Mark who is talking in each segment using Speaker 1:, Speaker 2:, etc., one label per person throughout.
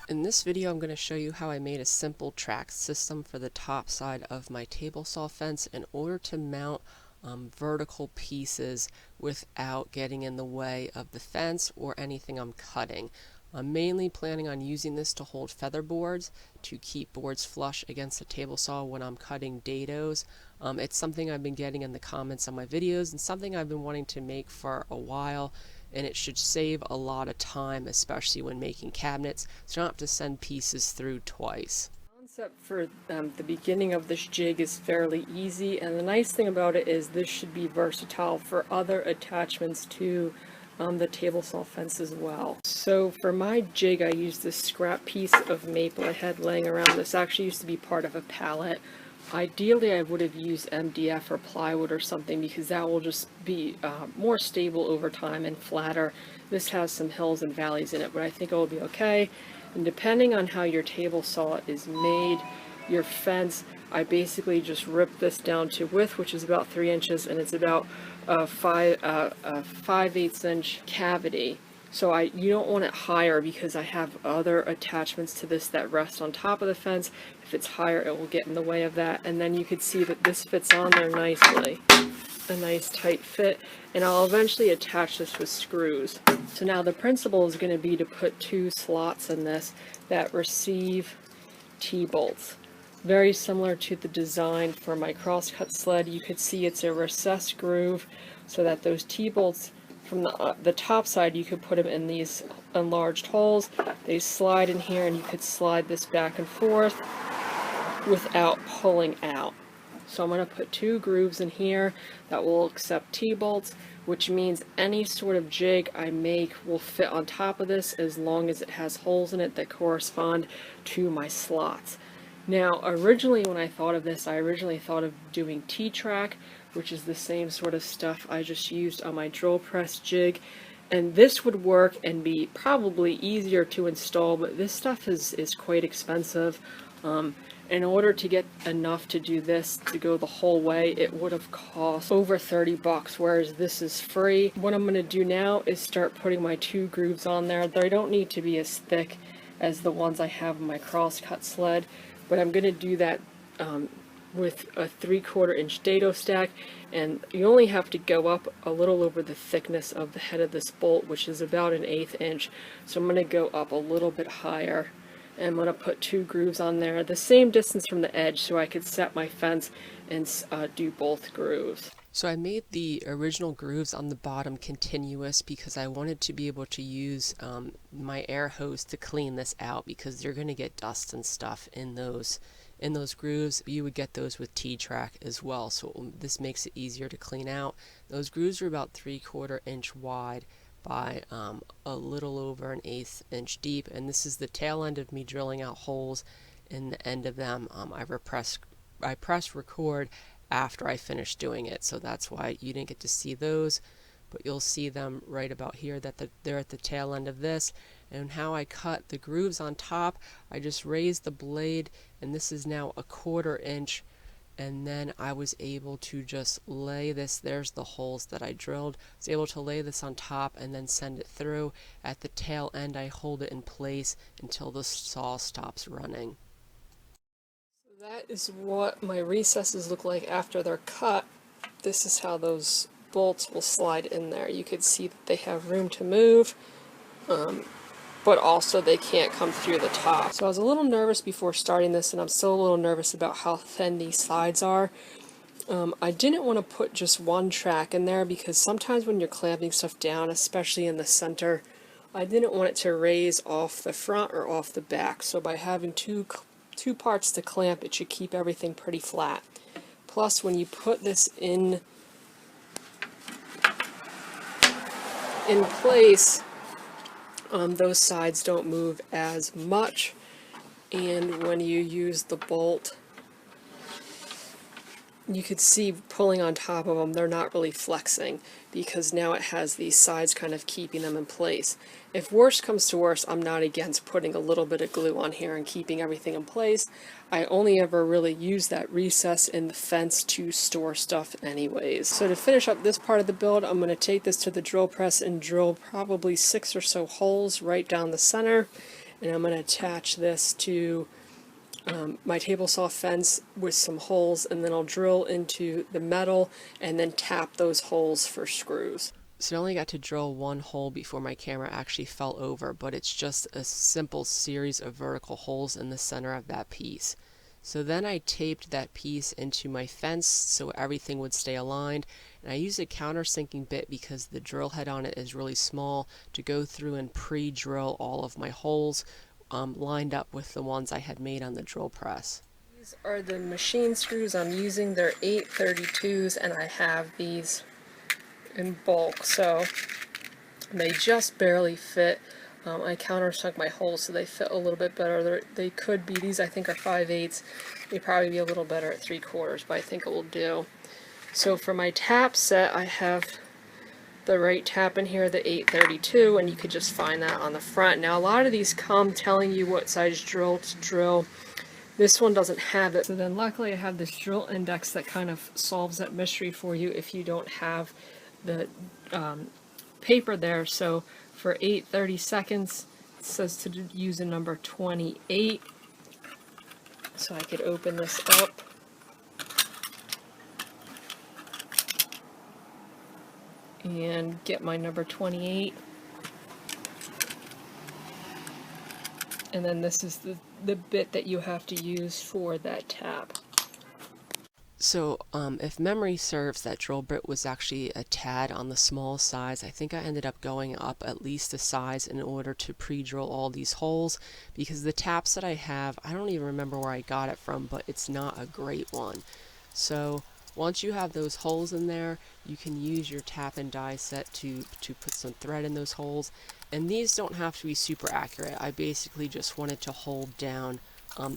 Speaker 1: In this video, I'm going to show you how I made a simple track system for the top side of my table saw fence in order to mount vertical pieces without getting in the way of the fence or anything I'm cutting. I'm mainly planning on using this to hold feather boards to keep boards flush against the table saw when I'm cutting dados. It's something I've been getting in the comments on my videos and something I've been wanting to make for a while, and it should save a lot of time, especially when making cabinets, so you don't have to send pieces through twice.
Speaker 2: The concept for the beginning of this jig is fairly easy, and the nice thing about it is this should be versatile for other attachments to the table saw fence as well. So for my jig, I used this scrap piece of maple I had laying around. This actually used to be part of a pallet. Ideally, I would have used MDF or plywood or something because that will just be more stable over time and flatter. This has some hills and valleys in it, but I think it will be okay. And depending on how your table saw is made, your fence, I basically just ripped this down to width, which is about 3 inches, and it's about a 5/8 inch cavity. So you don't want it higher because I have other attachments to this that rest on top of the fence. If it's higher, it will get in the way of that. And then you can see that this fits on there nicely. A nice tight fit. And I'll eventually attach this with screws. So now the principle is going to be to put 2 slots in this that receive T-bolts. Very similar to the design for my crosscut sled. You could see it's a recessed groove so that those T-bolts from the top side, you could put them in these enlarged holes. They slide in here, and you could slide this back and forth without pulling out. So I'm going to put 2 grooves in here that will accept T-bolts, which means any sort of jig I make will fit on top of this as long as it has holes in it that correspond to my slots. Now, originally when I thought of this, I originally thought of doing T-track, which is the same sort of stuff I just used on my drill press jig. And this would work and be probably easier to install, but this stuff is quite expensive. In order to get enough to do this, to go the whole way, it would have cost over 30 bucks, whereas this is free. What I'm going to do now is start putting my 2 grooves on there. They don't need to be as thick as the ones I have in my crosscut sled, but I'm going to do that with a 3/4 inch dado stack, and you only have to go up a little over the thickness of the head of this bolt, which is about 1/8 inch. So I'm going to go up a little bit higher, and I'm going to put 2 grooves on there, the same distance from the edge, so I could set my fence and do both grooves.
Speaker 1: So I made the original grooves on the bottom continuous because I wanted to be able to use my air hose to clean this out, because you're going to get dust and stuff in those grooves. You would get those with T-track as well, so this makes it easier to clean out. Those grooves are about 3/4 inch wide by a little over 1/8 inch deep, and this is the tail end of me drilling out holes in the end of them. I press record after I finished doing it, so that's why you didn't get to see those, but you'll see them right about here, that they're at the tail end of this. And how I cut the grooves on top, I just raised the blade, and this is now 1/4 inch, and then I was able to just lay this, there's the holes that I drilled, I was able to lay this on top and then send it through. At the tail end, I hold it in place until the saw stops running.
Speaker 2: That is what my recesses look like after they're cut. This is how those bolts will slide in there. You could see that they have room to move, but also they can't come through the top. So I was a little nervous before starting this, and I'm still a little nervous about how thin these sides are. I didn't want to put just one track in there because sometimes when you're clamping stuff down, especially in the center, I didn't want it to raise off the front or off the back. So by having two parts to clamp, it should keep everything pretty flat. Plus, when you put this in place, those sides don't move as much, and when you use the bolt, you could see pulling on top of them, they're not really flexing because now it has these sides kind of keeping them in place. If worst comes to worst, I'm not against putting a little bit of glue on here and keeping everything in place. I only ever really use that recess in the fence to store stuff anyways. So to finish up this part of the build, I'm going to take this to the drill press and drill probably 6 or so holes right down the center. and I'm going to attach this to my table saw fence with some holes, and then I'll drill into the metal and then tap those holes for screws.
Speaker 1: So I only got to drill one hole before my camera actually fell over, but it's just a simple series of vertical holes in the center of that piece. So then I taped that piece into my fence so everything would stay aligned, and I used a countersinking bit because the drill head on it is really small to go through and pre-drill all of my holes lined up with the ones I had made on the drill press.
Speaker 2: These are the machine screws I'm using. They're 832s, and I have these in bulk, so they just barely fit. I countersunk my holes so they fit a little bit better. They could be, these I think are 5/8. They'd probably be a little better at 3/4, but I think it will do. So for my tap set, I have the right tap in here, the 832, and you could just find that on the front. Now a lot of these come telling you what size drill to drill. This one doesn't have it. So then luckily I have this drill index that kind of solves that mystery for you if you don't have the paper there. So for 8/32, it says to use a number 28. So I could open this up. And get my number 28. And then this is the bit that you have to use for that tap.
Speaker 1: So if memory serves, that drill bit was actually a tad on the small size. I think I ended up going up at least a size in order to pre-drill all these holes, because the taps that I have, I don't even remember where I got it from, but it's not a great one. So once you have those holes in there, you can use your tap and die set to put some thread in those holes. And these don't have to be super accurate. I basically just wanted to hold down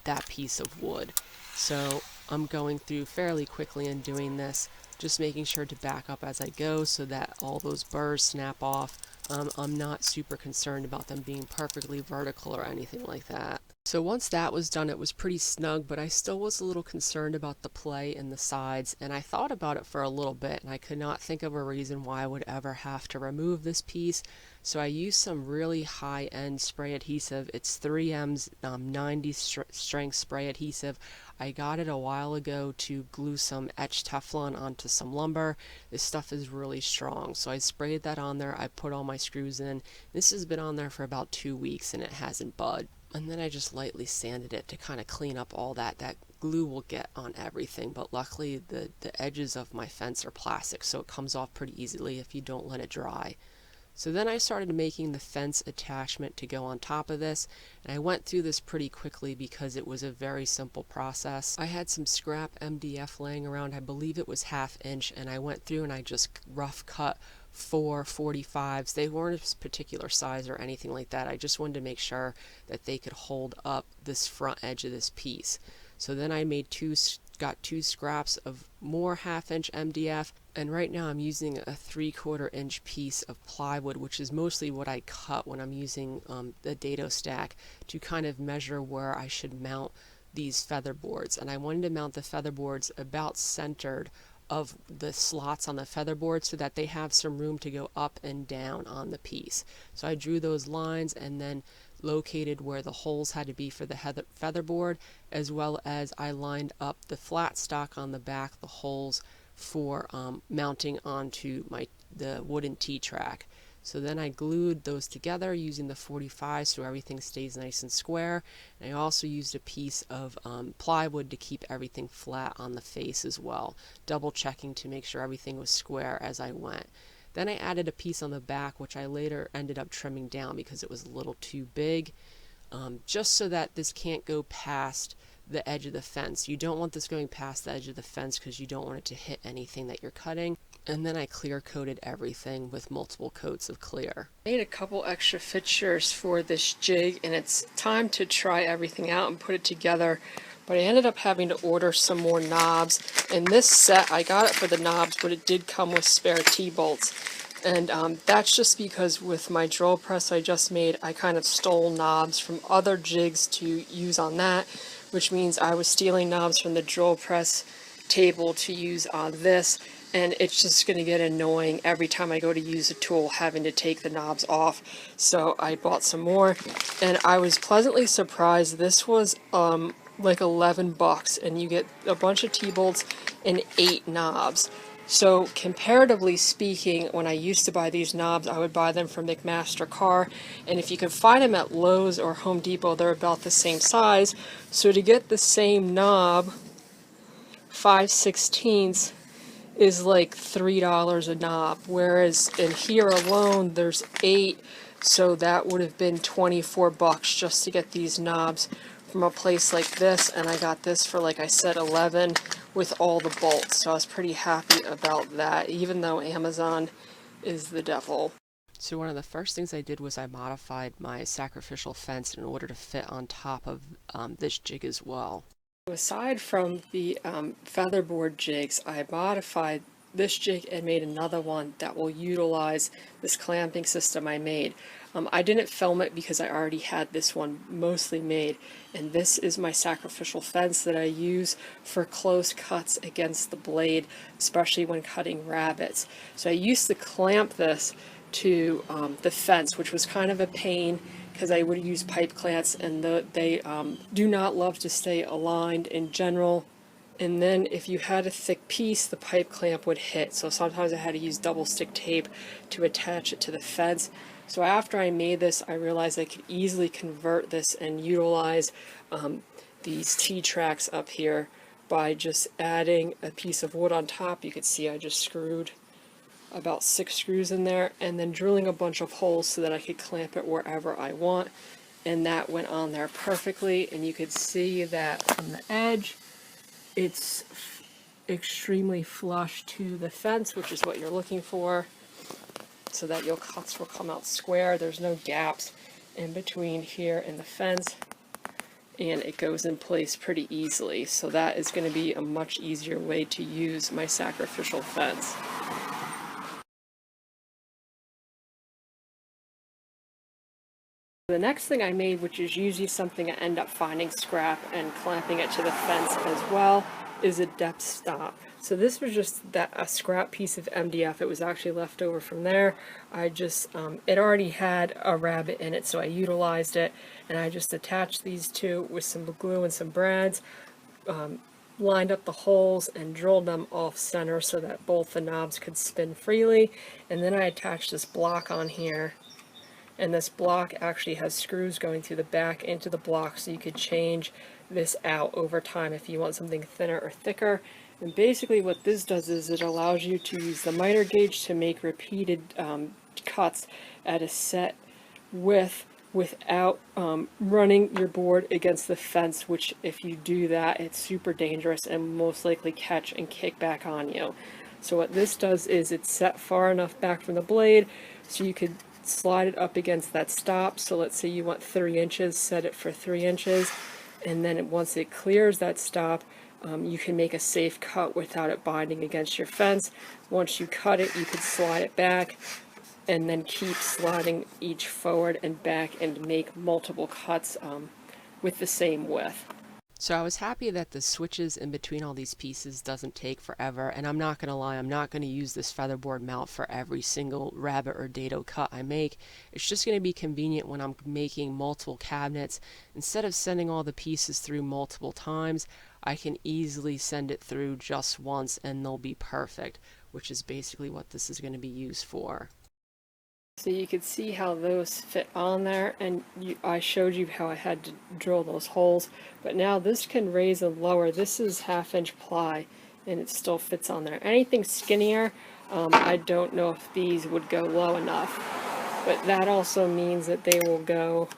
Speaker 1: that piece of wood. So I'm going through fairly quickly and doing this, just making sure to back up as I go so that all those burrs snap off. I'm not super concerned about them being perfectly vertical or anything like that. So once that was done, it was pretty snug, but I still was a little concerned about the play in the sides, and I thought about it for a little bit, and I could not think of a reason why I would ever have to remove this piece. So I used some really high-end spray adhesive. It's 3M's 90 strength spray adhesive. I got it a while ago to glue some etched Teflon onto some lumber. This stuff is really strong, so I sprayed that on there. I put all my screws in. This has been on there for about 2 weeks and it hasn't budged. And then I just lightly sanded it to kind of clean up all that. That glue will get on everything, but luckily the edges of my fence are plastic, so it comes off pretty easily if you don't let it dry. So then I started making the fence attachment to go on top of this, and I went through this pretty quickly because it was a very simple process. I had some scrap MDF laying around, I believe it was 1/2 inch, and I went through and I just rough cut 4 45s. They weren't a particular size or anything like that. I just wanted to make sure that they could hold up this front edge of this piece. So then I got 2 scraps of more 1/2 inch MDF, and right now I'm using a 3/4 inch piece of plywood, which is mostly what I cut when I'm using the Dado stack to kind of measure where I should mount these feather boards. And I wanted to mount the feather boards about centered of the slots on the feather board so that they have some room to go up and down on the piece. So I drew those lines and then located where the holes had to be for the feather board, as well as I lined up the flat stock on the back, the holes for mounting onto the wooden T-track. So then I glued those together using the 45 so everything stays nice and square. And I also used a piece of plywood to keep everything flat on the face as well, double checking to make sure everything was square as I went. Then I added a piece on the back, which I later ended up trimming down because it was a little too big, just so that this can't go past the edge of the fence. You don't want this going past the edge of the fence because you don't want it to hit anything that you're cutting. And then I clear coated everything with multiple coats of clear.
Speaker 2: I made a couple extra fixtures for this jig, and it's time to try everything out and put it together. But I ended up having to order some more knobs. And this set, I got it for the knobs, but it did come with spare T-bolts. And that's just because with my drill press I just made, I kind of stole knobs from other jigs to use on that, which means I was stealing knobs from the drill press table to use on this. and it's just going to get annoying every time I go to use a tool having to take the knobs off. So I bought some more, and I was pleasantly surprised. This was like $11, and you get a bunch of T-bolts and 8 knobs. So comparatively speaking, when I used to buy these knobs, I would buy them from McMaster Carr, and if you can find them at Lowe's or Home Depot, they're about the same size. So to get the same knob, 5/16 is like $3 a knob, whereas in here alone there's 8, so that would have been $24 just to get these knobs from a place like this, and I got this for, like I said, 11 with all the bolts, so I was pretty happy about that, even though Amazon is the devil.
Speaker 1: So one of the first things I did was I modified my sacrificial fence in order to fit on top of this jig as well.
Speaker 2: Aside from the featherboard jigs, I modified this jig and made another one that will utilize this clamping system I made. I didn't film it because I already had this one mostly made, and this is my sacrificial fence that I use for close cuts against the blade, especially when cutting rabbets. So I used to clamp this to the fence, which was kind of a pain because I would use pipe clamps, and they do not love to stay aligned in general. And then if you had a thick piece, the pipe clamp would hit. So sometimes I had to use double stick tape to attach it to the fence. So after I made this, I realized I could easily convert this and utilize these T-tracks up here by just adding a piece of wood on top. You could see I just screwed about 6 screws in there, and then drilling a bunch of holes so that I could clamp it wherever I want, and that went on there perfectly. And you could see that from the edge it's extremely flush to the fence, which is what you're looking for, so that your cuts will come out square. There's no gaps in between here and the fence, and it goes in place pretty easily. So that is going to be a much easier way to use my sacrificial fence. The next thing I made, which is usually something I end up finding scrap and clamping it to the fence as well, is a depth stop. So this was just a scrap piece of MDF. It was actually left over from there. I just, it already had a rabbet in it, so I utilized it, and I just attached these two with some glue and some brads, lined up the holes and drilled them off center so that both the knobs could spin freely. And then I attached this block on here, and this block actually has screws going through the back into the block, so you could change this out over time if you want something thinner or thicker. And basically what this does is it allows you to use the miter gauge to make repeated cuts at a set width without running your board against the fence, which if you do that, it's super dangerous and most likely catch and kick back on you. So what this does is it's set far enough back from the blade so you could slide it up against that stop. So let's say you want 3 inches, set it for 3 inches, and then once it clears that stop, you can make a safe cut without it binding against your fence. Once you cut it, you could slide it back and then keep sliding each forward and back and make multiple cuts with the same width.
Speaker 1: So I was happy that the switches in between all these pieces doesn't take forever, and I'm not going to lie, I'm not going to use this featherboard mount for every single rabbit or dado cut I make. It's just going to be convenient when I'm making multiple cabinets. Instead of sending all the pieces through multiple times, I can easily send it through just once and they'll be perfect, which is basically what this is going to be used for.
Speaker 2: So you could see how those fit on there, and I showed you how I had to drill those holes, but now this can raise and lower. This is 1/2 inch ply and it still fits on there. Anything skinnier, I don't know if these would go low enough, but that also means that they will go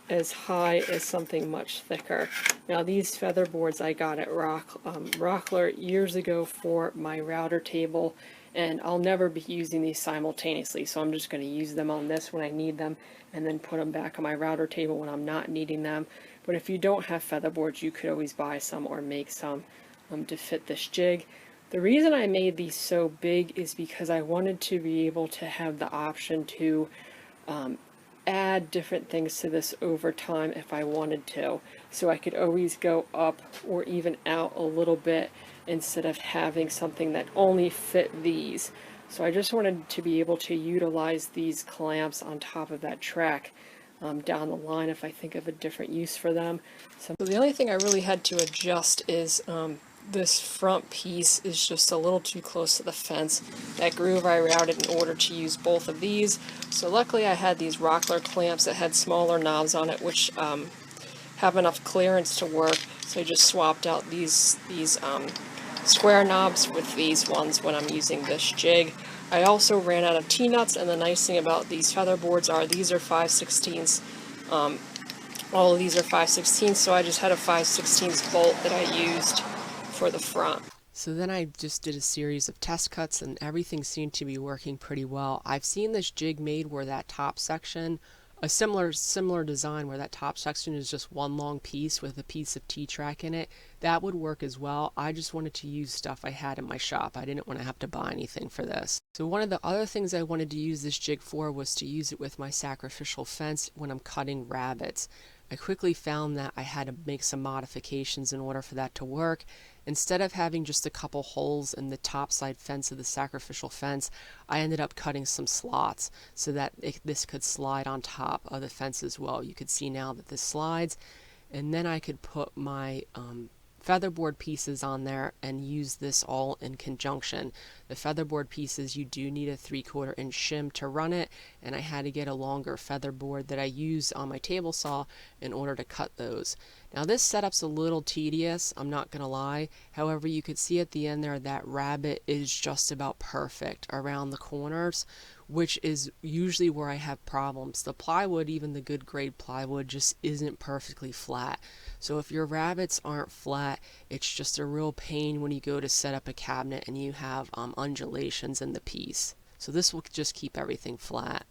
Speaker 2: as high as something much thicker. Now these feather boards I got at Rockler years ago for my router table, and I'll never be using these simultaneously, so I'm just going to use them on this when I need them and then put them back on my router table when I'm not needing them. But if you don't have feather boards, you could always buy some or make some to fit this jig. The reason I made these so big is because I wanted to be able to have the option to add different things to this over time if I wanted to. So I could always go up or even out a little bit instead of having something that only fit these. So I just wanted to be able to utilize these clamps on top of that track down the line if I think of a different use for them. So the only thing I really had to adjust is this front piece is just a little too close to the fence. That groove I routed in order to use both of these. So luckily I had these Rockler clamps that had smaller knobs on it, which have enough clearance to work. So I just swapped out these square knobs with these ones when I'm using this jig. I also ran out of T-nuts, and the nice thing about these feather boards are these are 5/16. All of these are 5/16, so I just had a 5/16 bolt that I used for the front.
Speaker 1: So then I just did a series of test cuts and everything seemed to be working pretty well. I've seen this jig made where that top section, a similar design where that top section is just one long piece with a piece of T-track in it. That would work as well. I just wanted to use stuff I had in my shop. I didn't want to have to buy anything for this. So one of the other things I wanted to use this jig for was to use it with my sacrificial fence when I'm cutting rabbets. I quickly found that I had to make some modifications in order for that to work. Instead of having just a couple holes in the top side fence of the sacrificial fence, I ended up cutting some slots so that this could slide on top of the fence as well. You could see now that this slides, and then I could put my featherboard pieces on there and use this all in conjunction. The featherboard pieces, you do need a 3/4 inch shim to run it, and I had to get a longer featherboard that I use on my table saw in order to cut those. Now this setup's a little tedious, I'm not gonna lie. However, you could see at the end there that Rabbet is just about perfect around the corners, which is usually where I have problems. The plywood, even the good grade plywood, just isn't perfectly flat. So if your rabbets aren't flat, it's just a real pain when you go to set up a cabinet and you have undulations in the piece. So this will just keep everything flat.